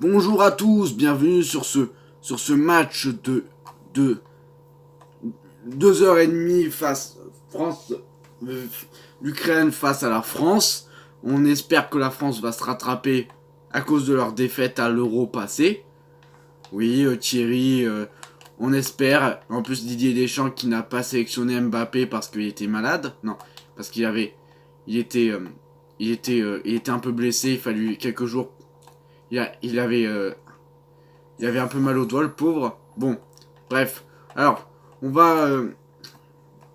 Bonjour à tous, bienvenue sur ce match de 2h30 face France, l'Ukraine face à la France. On espère que la France va se rattraper à cause de leur défaite à l'Euro passé. Oui, Thierry, on espère. En plus, Didier Deschamps qui n'a pas sélectionné Mbappé parce qu'il était malade. Non, parce il était un peu blessé. Il fallut quelques jours. Il avait un peu mal au doigt, le pauvre. Bon, bref. Alors, on va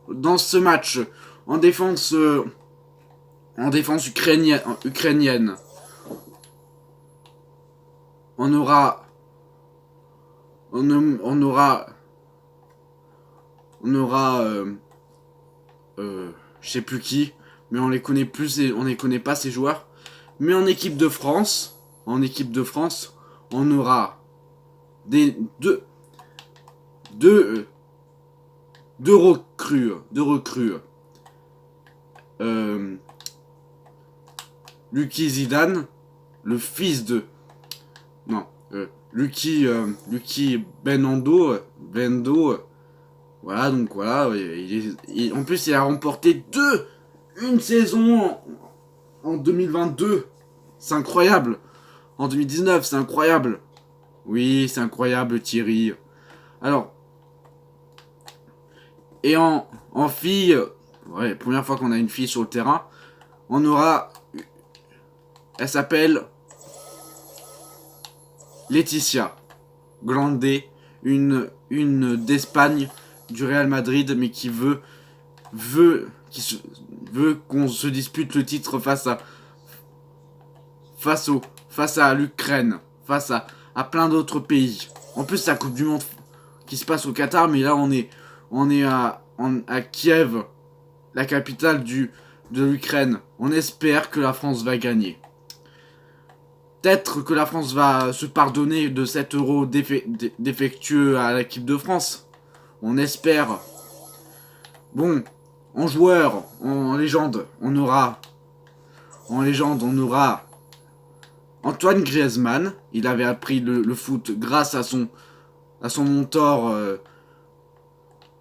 dans ce match en défense ukrainienne. On aura on aura on aura je sais plus qui, mais on les connaît pas ces joueurs. Mais en équipe de France, on aura des deux deux recrues. Euh, Lucky Zidane, le fils de non, Lucky Bendo, voilà, donc voilà, en plus il a remporté une saison en 2022, c'est incroyable. En 2019, c'est incroyable. Oui, c'est incroyable, Thierry. Alors, et en fille, ouais, première fois qu'on a une fille sur le terrain, on aura, elle s'appelle Laetitia Glandé, une d'Espagne du Real Madrid, mais qui veut qu'on se dispute le titre face à l'Ukraine, à plein d'autres pays. En plus, c'est la Coupe du Monde qui se passe au Qatar, mais là on est à Kiev, la capitale de l'Ukraine. On espère que la France va gagner. Peut-être que la France va se pardonner de cet euro défectueux à l'équipe de France. On espère. Bon, en joueur, en légende, on aura Antoine Griezmann. Il avait appris le foot grâce à son mentor,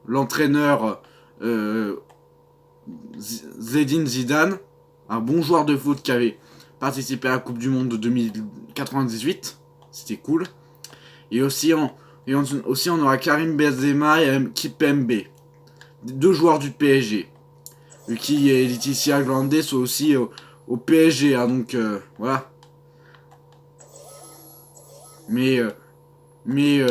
l'entraîneur Zinedine Zidane, un bon joueur de foot qui avait participé à la Coupe du Monde de 2098. C'était cool. Et aussi, on aura Karim Benzema et Kipembe, deux joueurs du PSG. Qui et Laetitia Glandé sont aussi au PSG, hein, donc voilà. Mais, euh, mais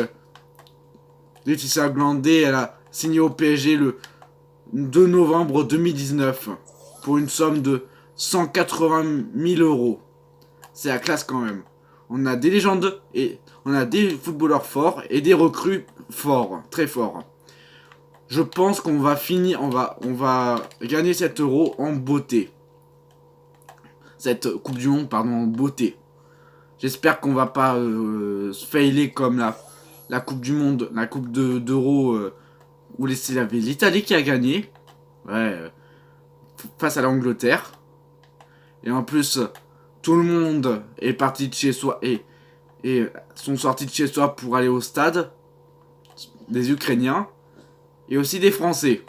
Laetitia Glandé, elle a signé au PSG le 2 novembre 2019 pour une somme de 180 000 euros. C'est la classe quand même. On a des légendes et on a des footballeurs forts et des recrues forts, très forts. Je pense qu'on va finir, on va gagner cet euro en beauté. Cette Coupe du Monde, pardon, en beauté. J'espère qu'on va pas se failer comme la Coupe du Monde, la Coupe d'Euro où il y avait l'Italie qui a gagné. Ouais, face à l'Angleterre. Et en plus, tout le monde est parti de chez soi et sont sortis de chez soi pour aller au stade. Des Ukrainiens et aussi des Français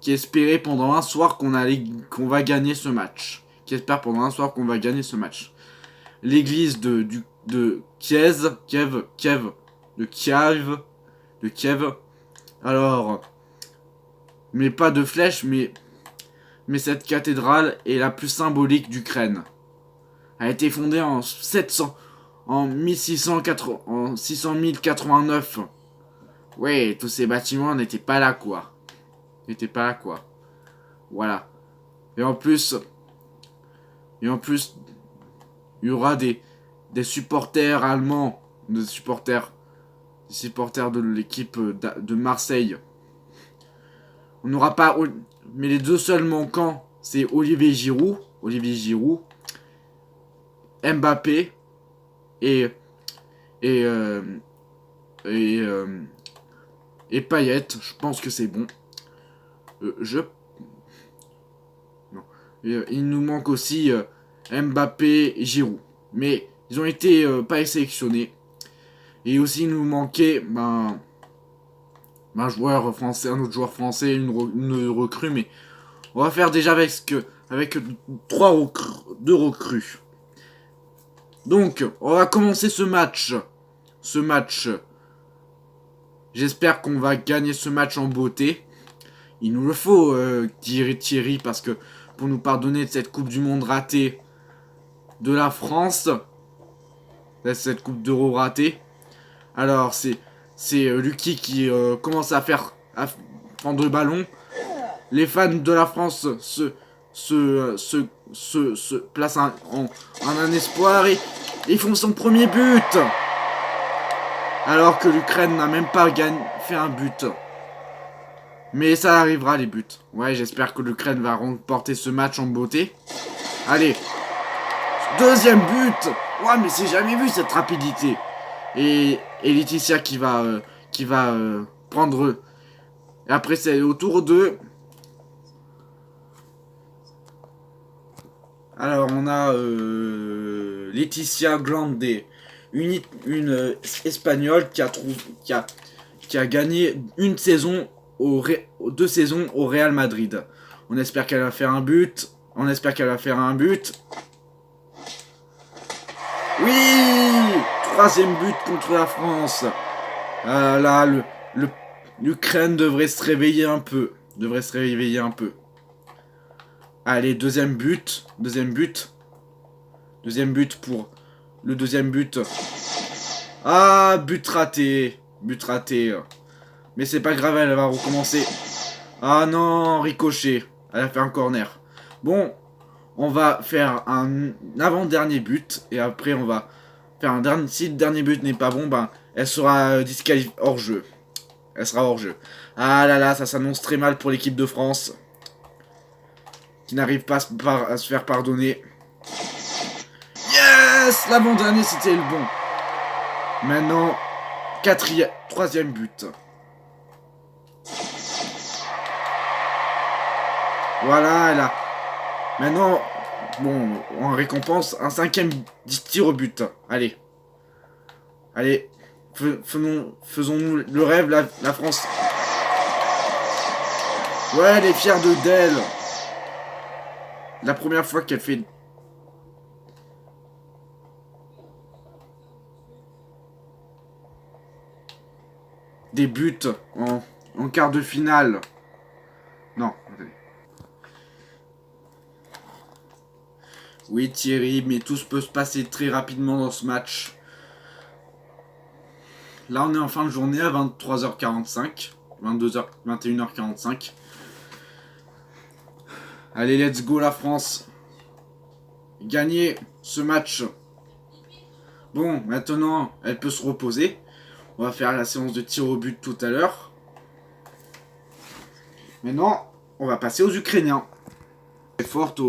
qui espéraient pendant un soir qu'on va gagner ce match. Qui espèrent pendant un soir qu'on va gagner ce match. L'église de Kiev. Alors, mais pas de flèche, mais cette cathédrale est la plus symbolique d'Ukraine. Elle a été fondée en 689. Ouais, tous ces bâtiments n'étaient pas là, quoi. Voilà. Et en plus, il y aura des supporters allemands, des supporters de l'équipe de Marseille. On n'aura pas, mais les deux seuls manquants, c'est Mbappé et et euh, et, euh, et Payet. Je pense que c'est bon. Je non. Il nous manque aussi Mbappé et Giroud. Mais Ils ont été pas sélectionnés. Et aussi, il nous manquait un joueur français, un autre joueur français, une recrue. Mais on va faire déjà avec deux recrues. Donc, on va commencer ce match. J'espère qu'on va gagner ce match en beauté. Il nous le faut, Thierry, parce que pour nous pardonner de cette Coupe du Monde ratée de la France, cette Coupe d'Euro ratée. Alors, c'est Lucky qui commence à prendre le ballon. Les fans de la France se placent en un espoir et ils font son premier but. Alors que l'Ukraine n'a même pas fait un but. Mais ça arrivera les buts. Ouais, j'espère que l'Ukraine va remporter ce match en beauté. Allez. Deuxième but. Ouais, mais c'est jamais vu cette rapidité. Et Laetitia qui va prendre. Et après c'est au tour 2. Alors on a Laetitia Glandé, une espagnole qui a gagné deux saisons au Real Madrid. On espère qu'elle va faire un but. Oui, troisième but contre la France. Là, l'Ukraine devrait se réveiller un peu. Allez, deuxième but pour le deuxième but. Ah, but raté. Mais c'est pas grave, elle va recommencer. Ah non, ricochet. Elle a fait un corner. Bon, on va faire un avant-dernier but. Et après, on va faire un dernier. Si le dernier but n'est pas bon, ben, elle sera disqualifiée hors jeu. Ah là là, ça s'annonce très mal pour l'équipe de France. Qui n'arrive pas à se faire pardonner. Yes! L'avant-dernier, c'était le bon. Maintenant, troisième but. Voilà, elle a. Maintenant, bon, en récompense, un cinquième tir au but. Allez, faisons-nous le rêve, la France. Ouais, elle est fière d'elle. La première fois qu'elle fait des buts en quart de finale. Non, attendez. Oui, Thierry, mais tout peut se passer très rapidement dans ce match. Là, on est en fin de journée à 23h45. 21h45. Allez, let's go la France. Gagner ce match. Bon, maintenant, elle peut se reposer. On va faire la séance de tir au but tout à l'heure. Maintenant, on va passer aux Ukrainiens. Elle est forte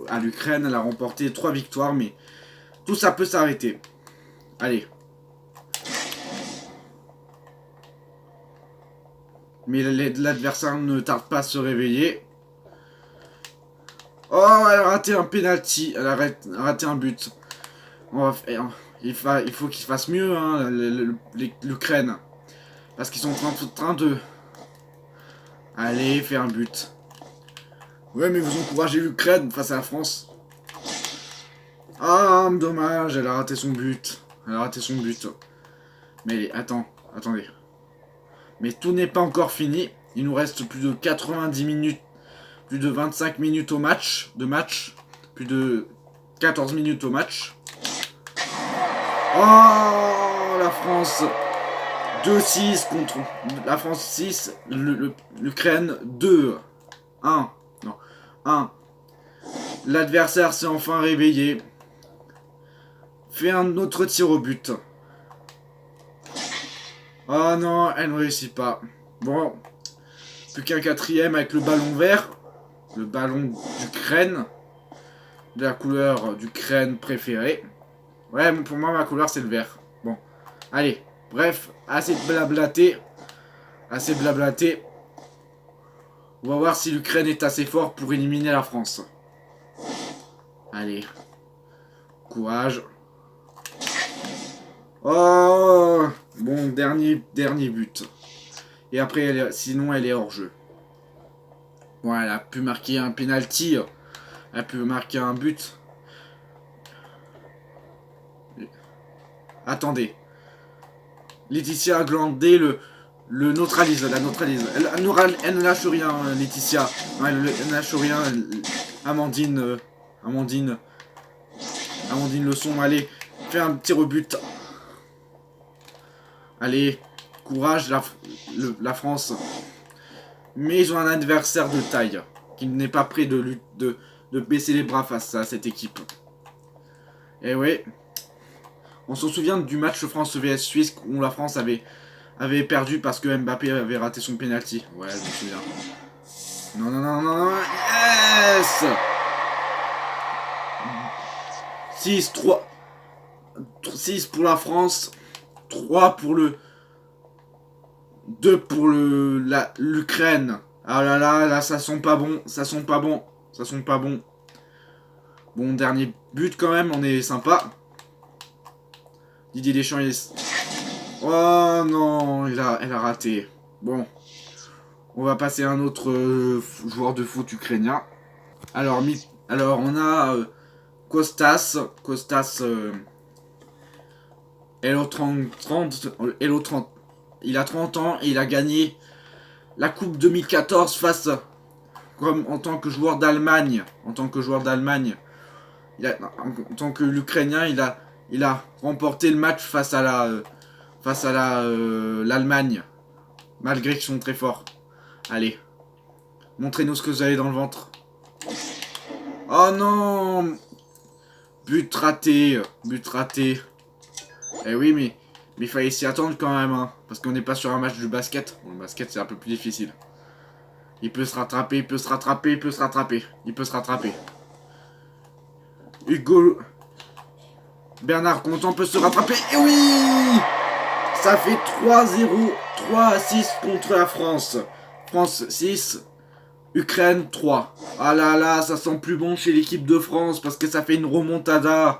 à l'Ukraine, elle a remporté 3 victoires, mais tout ça peut s'arrêter. Allez. Mais l'adversaire ne tarde pas à se réveiller. Oh, elle a raté un penalty. Elle a raté un but. Il faut qu'ils fassent mieux, hein, l'Ukraine. Parce qu'ils sont en train de... Allez, faire un but. Ouais, mais vous encouragez l'Ukraine face à la France. Ah, dommage, elle a raté son but. Mais attendez. Mais tout n'est pas encore fini. Il nous reste plus de 90 minutes, plus de 25 minutes au match, plus de 14 minutes au match. Oh, la France 2-6 contre la France 6, l'Ukraine 2. 1. Non, 1. L'adversaire s'est enfin réveillé. Fait un autre tir au but. Oh non, elle ne réussit pas. Bon, plus qu'un quatrième avec le ballon vert. Le ballon d'Ukraine. De la couleur d'Ukraine préférée. Ouais, pour moi, ma couleur, c'est le vert. Bon, allez. Bref, assez blablaté. On va voir si l'Ukraine est assez fort pour éliminer la France. Allez. Courage. Oh, bon, dernier but. Et après, sinon, elle est hors jeu. Bon, elle a pu marquer un penalty. Elle a pu marquer un but. Attendez. Laetitia Glandé le neutralise, la neutralise. Elle ne lâche rien, Laetitia. Elle ne lâche rien. Amandine. Amandine Leçon, allez, fais un petit rebut. Allez, courage, la France. Mais ils ont un adversaire de taille, qui n'est pas prêt de baisser les bras face à cette équipe. Et ouais, on se souvient du match France vs Suisse où la France avait perdu parce que Mbappé avait raté son penalty. Ouais, je me souviens. Non, yes 6-3. 6 pour la France, 3 pour 2 pour l'Ukraine. Ah là, ça sent pas bon, ça sent pas bon. Bon, dernier but quand même, on est sympa. Didier Deschamps, il est... Oh non, elle a raté. Bon, on va passer à un autre joueur de foot ukrainien. Alors, on a Kostas, Hello 30, il a 30 ans et il a gagné la Coupe 2014 face, comme en tant que joueur d'Allemagne. En tant que l'Ukrainien, il a remporté le match face à l'Allemagne. Malgré qu'ils sont très forts. Allez, montrez-nous ce que vous avez dans le ventre. Oh non! But raté. Eh oui, mais il fallait s'y attendre quand même, hein, parce qu'on n'est pas sur un match de basket. Bon, le basket, c'est un peu plus difficile. Il peut se rattraper. Hugo... Bernard Contant peut se rattraper. Et oui! Ça fait 3-0, 3-6 contre la France. France 6, Ukraine 3. Ah là, ça sent plus bon chez l'équipe de France parce que ça fait une remontada.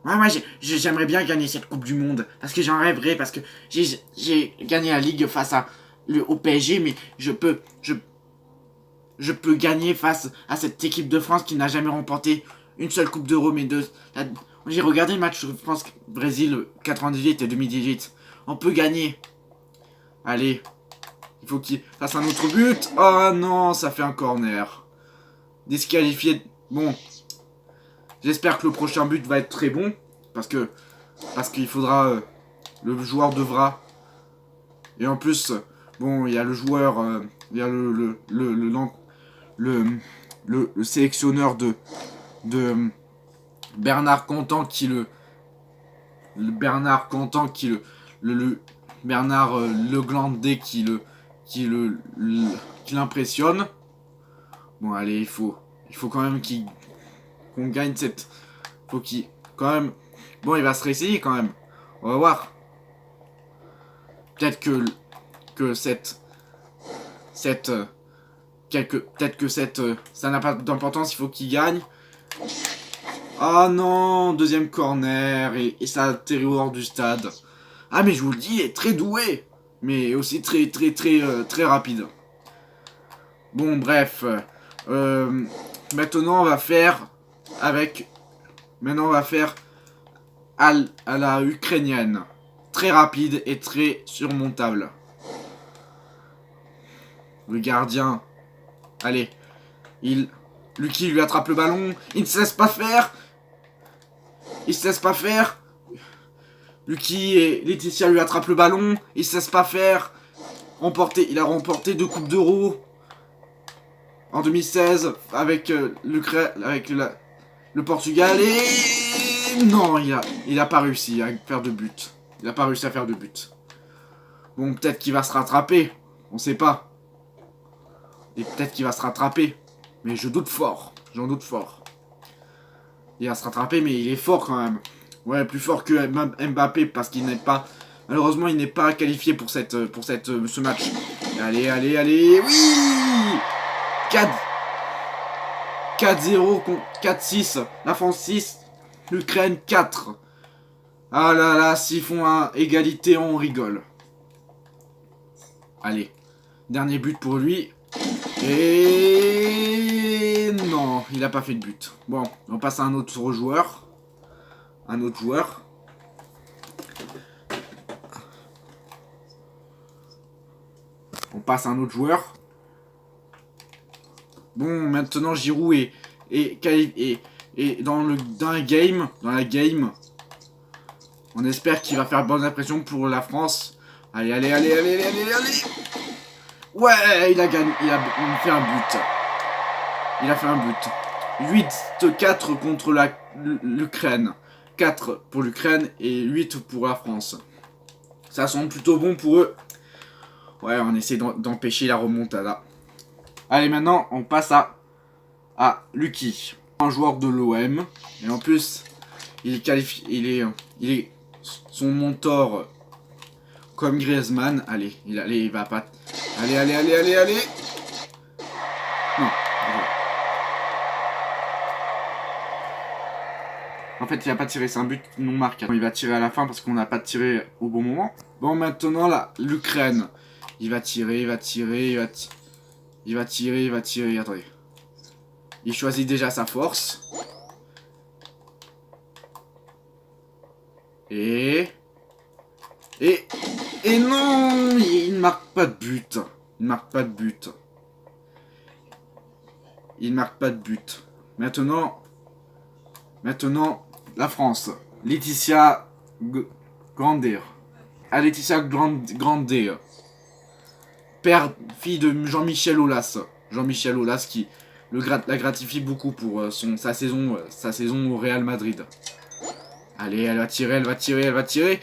Moi, j'aimerais bien gagner cette Coupe du Monde. Parce que j'en rêverais. Parce que j'ai gagné la Ligue face au PSG. Mais je peux gagner face à cette équipe de France qui n'a jamais remporté une seule Coupe d'Euro. Mais deux. J'ai regardé le match France-Brésil 98 et 2018. On peut gagner. Allez. Il faut qu'il fasse un autre but. Oh non, ça fait un corner. Disqualifié. Bon. J'espère que le prochain but va être très bon. Parce qu'il faudra... le joueur devra... Et en plus... Bon, il y a le joueur... il y a le sélectionneur de Bernard Contant qui Bernard Leglandais qui l'impressionne. Bon, allez, il faut quand même qu'on gagne cette... Faut qu'il... Quand même... Bon, il va se réessayer quand même. On va voir. Peut-être que ça n'a pas d'importance, il faut qu'il gagne. Ah non, deuxième corner et ça atterrit hors du stade. Ah mais je vous le dis, il est très doué, mais aussi très rapide. Bon bref, maintenant on va faire à la ukrainienne, très rapide et très surmontable. Le gardien, allez, Lucky lui attrape le ballon, il ne se laisse pas faire. Lucky et Laetitia lui attrapent le ballon, il se laisse pas faire. Il a remporté 2 Coupes d'Euro en 2016 avec le Portugal et non, il a pas réussi à faire de but. Bon, peut-être qu'il va se rattraper, on sait pas. Et peut-être qu'il va se rattraper, mais j'en doute fort. Il va se rattraper, mais il est fort quand même. Ouais, plus fort que Mbappé parce qu'il n'est pas... Malheureusement, il n'est pas qualifié pour ce match. Allez, oui 4-0, 4-6. La France 6, l'Ukraine 4. Ah là là, s'ils font un égalité, on rigole. Allez, dernier but pour lui. Et non, il a pas fait de but. Bon, on passe à un autre joueur. Un autre joueur. On passe à un autre joueur. Bon, maintenant Giroud est dans la game. On espère qu'il va faire bonne impression pour la France. Allez, allez, allez, allez, allez, allez. Ouais, il a gagné. Il a fait un but. Il a fait un but. 8-4 contre l'Ukraine. 4 pour l'Ukraine et 8 pour la France. Ça semble plutôt bon pour eux. Ouais, on essaie d'empêcher la remontada. Allez, maintenant, on passe à Lucky. Un joueur de l'OM. Et en plus, il est qualifié. Il est son mentor comme Griezmann. Allez, il va pas. Allez, allez, allez, allez, allez. Non. En fait, il va pas tirer, c'est un but non marqué. Il va tirer à la fin parce qu'on n'a pas tiré au bon moment. Bon, maintenant, là, l'Ukraine. Il va tirer, il va tirer, il va tirer, il va tirer. Attendez. Il choisit déjà sa force. Et non, il ne marque pas de but. Il ne marque pas de but. Il ne marque pas de but. Maintenant, la France. Laetitia Grandir. À Laetitia Grandir. Fille de Jean-Michel Aulas. Jean-Michel Aulas qui la gratifie beaucoup pour sa saison au Real Madrid. Allez, elle va tirer, elle va tirer, elle va tirer.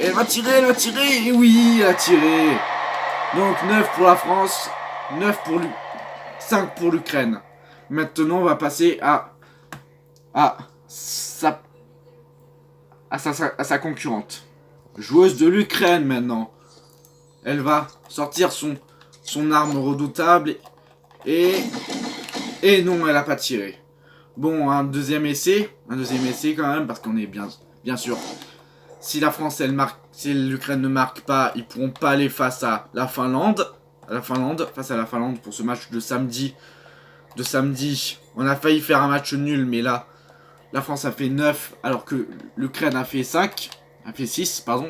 Elle va tirer, elle va tirer. Et oui, elle a tiré. Donc 9 pour la France, 5 pour l'Ukraine. Maintenant, on va passer à sa concurrente. Joueuse de l'Ukraine maintenant. Elle va sortir son arme redoutable. Et non, elle a pas tiré. Bon, un deuxième essai quand même, parce qu'on est bien sûr. Si la France, si l'Ukraine ne marque pas, ils pourront pas aller face à la Finlande. Face à la Finlande pour ce match de samedi. On a failli faire un match nul, mais là, la France a fait 9, alors que l'Ukraine a fait 5. A fait 6, pardon.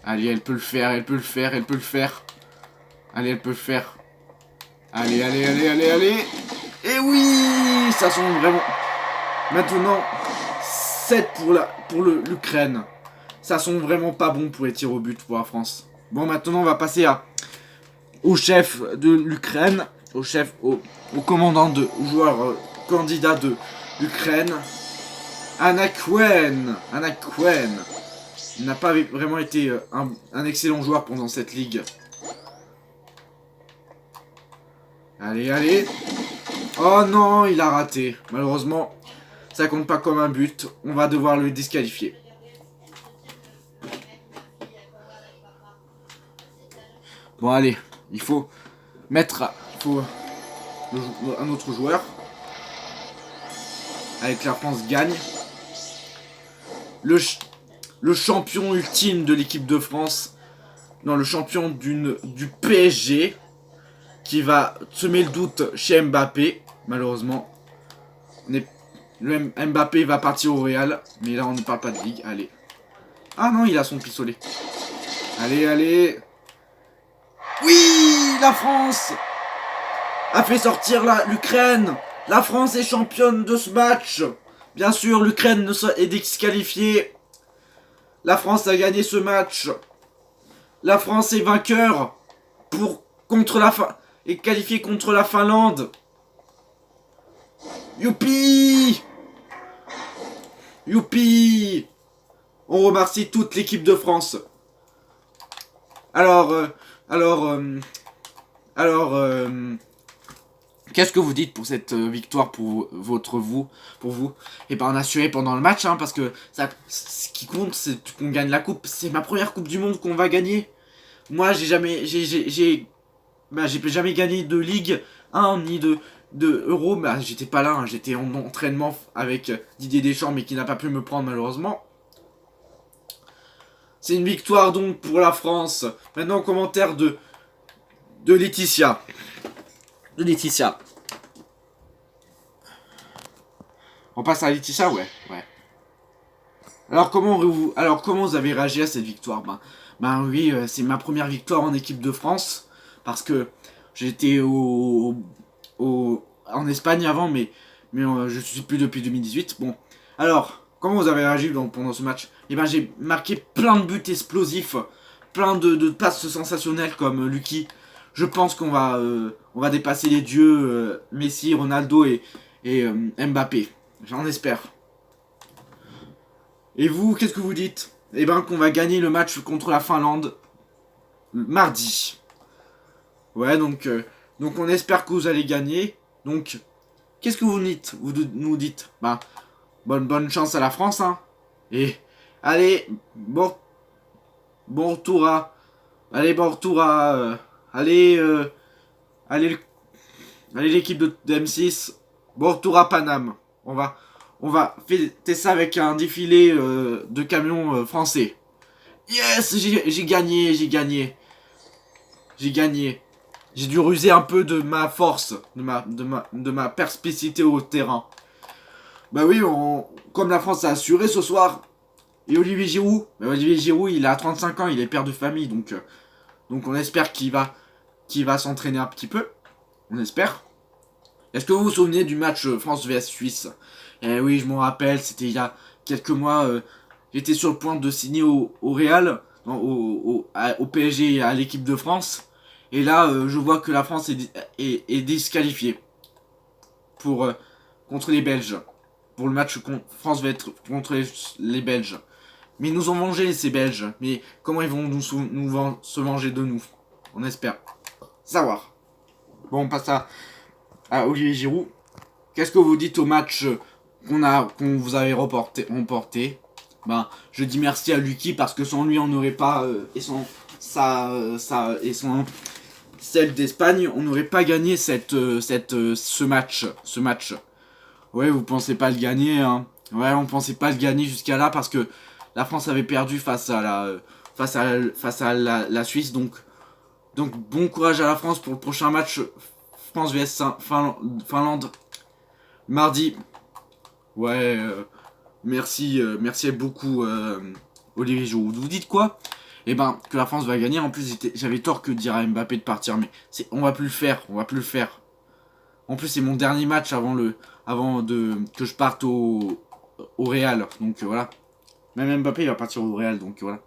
Allez, elle peut le faire, elle peut le faire, elle peut le faire. Allez, elle peut le faire. Allez, allez, allez, allez, allez. Et oui, ça sent vraiment. Maintenant, 7 pour l'Ukraine. Ça sent vraiment pas bon pour les tirs au but pour la France. Bon, maintenant, on va passer au chef de l'Ukraine. Au commandant au joueur candidat de l'Ukraine. Anna Quen. Il n'a pas vraiment été un excellent joueur pendant cette ligue. Allez, allez. Oh non, il a raté. Malheureusement, ça compte pas comme un but. On va devoir le disqualifier. Bon, allez. Il faut mettre un autre joueur. Avec que la France gagne. Le champion ultime de l'équipe de France. Non, le champion du PSG. Qui va semer le doute chez Mbappé. Malheureusement. Mbappé va partir au Real. Mais là, on ne parle pas de ligue. Allez. Ah non, il a son pistolet. Allez, allez. Oui, la France a fait sortir l'Ukraine. La France est championne de ce match. Bien sûr, l'Ukraine est disqualifiée. La France a gagné ce match. La France est vainqueur est qualifiée contre la Finlande. Youpi! Youpi! On remercie toute l'équipe de France. Alors, qu'est-ce que vous dites pour cette victoire pour vous? Et ben on a assuré pendant le match, hein, parce que ce qui compte, c'est qu'on gagne la coupe. C'est ma première coupe du monde qu'on va gagner. Moi, j'ai jamais gagné de Ligue 1 ni de Euro. Bah, j'étais pas là, hein, j'étais en entraînement avec Didier Deschamps, mais qui n'a pas pu me prendre malheureusement. C'est une victoire donc pour la France. Maintenant, commentaire de Laetitia. De Laetitia. On passe à Laetitia, ouais. Alors comment vous avez réagi à cette victoire? Oui, c'est ma première victoire en équipe de France. Parce que j'étais en Espagne avant, mais je suis plus depuis 2018. Bon, alors, comment vous avez réagi pendant ce match? Eh ben, j'ai marqué plein de buts explosifs, plein de passes sensationnelles comme Lucky. Je pense on va dépasser les dieux Messi, Ronaldo et Mbappé. J'en espère. Et vous, qu'est-ce que vous dites? Eh ben, qu'on va gagner le match contre la Finlande mardi. Ouais, donc on espère que vous allez gagner. Donc, qu'est-ce que nous dites? Bonne chance à la France, hein. Et allez, bon retour à, bon retour à, allez, allez, allez l'équipe de M6. Bon retour à Paname. On va fêter ça avec un défilé de camions français. Yes, j'ai gagné, j'ai gagné. J'ai dû ruser un peu de ma force, de ma perspicacité au terrain. Bah oui, comme la France a assuré ce soir. Et Olivier Giroud, il a 35 ans, il est père de famille, donc on espère qu'il va s'entraîner un petit peu. On espère. Est-ce que vous vous souvenez du match France vs Suisse? Eh oui, je m'en rappelle, c'était il y a quelques mois. J'étais sur le point de signer au Real, non, au PSG et à l'équipe de France. Et là, je vois que la France est disqualifiée contre les Belges. Pour le match, France va être contre les Belges. Mais ils nous ont mangé ces Belges. Mais comment ils vont se venger de nous? On espère. Savoir. Bon, on passe à Olivier Giroud. Qu'est-ce que vous dites au match qu'on vous avait remporté? Je dis merci à Lucky parce que sans lui on n'aurait pas celle d'Espagne, on n'aurait pas gagné ce match. Ouais, vous pensez pas le gagner, hein? Ouais, on pensait pas le gagner jusqu'à là parce que la France avait perdu face à la Suisse. Donc bon courage à la France pour le prochain match France vs Finlande mardi. Ouais, merci beaucoup Olivier Giroud. Vous dites quoi? Eh ben que la France va gagner. En plus j'avais tort que de dire à Mbappé de partir, mais on va plus le faire. En plus c'est mon dernier match avant que je parte au Real. Donc voilà. Même Mbappé il va partir au Real, donc voilà.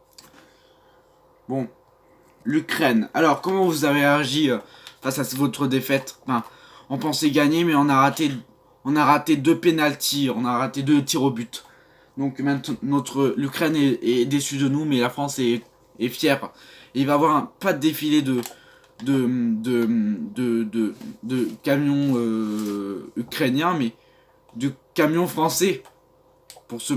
Bon, l'Ukraine. Alors comment vous avez réagi face à votre défaite? On pensait gagner, mais on a raté 2 pénaltys, on a raté 2 tirs au but. Donc maintenant l'Ukraine est déçue de nous, mais la France est fière. Et il va y avoir pas de défilé de camions ukrainiens, mais de camions français pour ce